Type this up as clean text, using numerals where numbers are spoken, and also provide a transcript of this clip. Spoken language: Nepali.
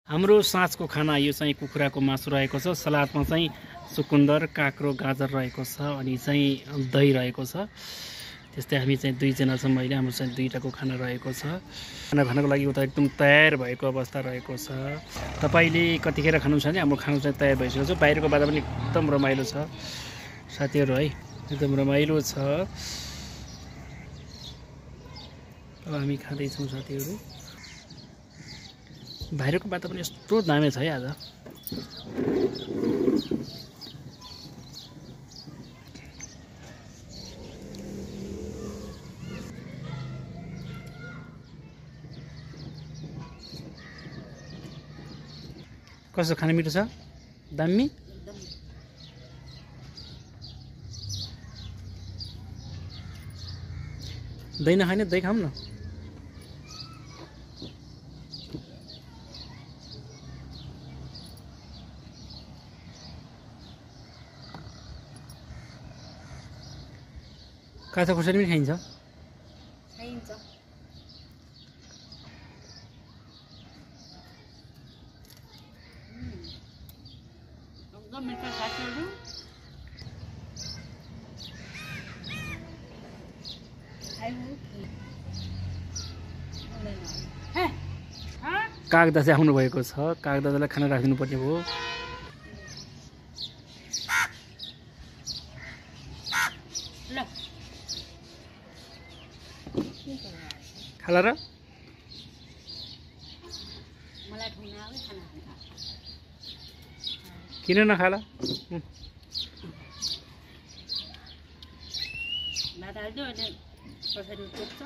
हाम्रो साँझको खाना यो चाहिँ कुखुराको मासु रहेको छ। सलादमा चाहिँ चुकुन्दर, काँक्रो, गाजर रहेको छ अनि चाहिँ दही रहेको छ। त्यस्तै हामी चाहिँ दुईजना छौँ अहिले। हाम्रो चाहिँ दुईटाको खाना रहेको छ। खाना खानको लागि उता एकदम तयार भएको अवस्था रहेको छ। तपाईँले कतिखेर खानुहुन्छ भने हाम्रो खाना चाहिँ तयार भइसकेको छ। बाहिरको बाटो पनि एकदम रमाइलो छ साथीहरू है, एकदम रमाइलो छ। अब हामी खाँदैछौँ साथीहरू। बाहिरको बाटो पनि यस्तो दामी छ है आज। कस्तो खाना मिठो छ? दामी? दही नखाने दही खाऊँ न। काँचो खुर्सानी पनि खाइन्छ? खाइन्छ। एकदम मिठो साथीहरू। काग दाजु आउनु भएको छ। काग दाजुलाई खाना राखिदिनु पर्ने हो। खाला र किन नखाला? भात हाल्दियो अनि पछाडि टोक्छ।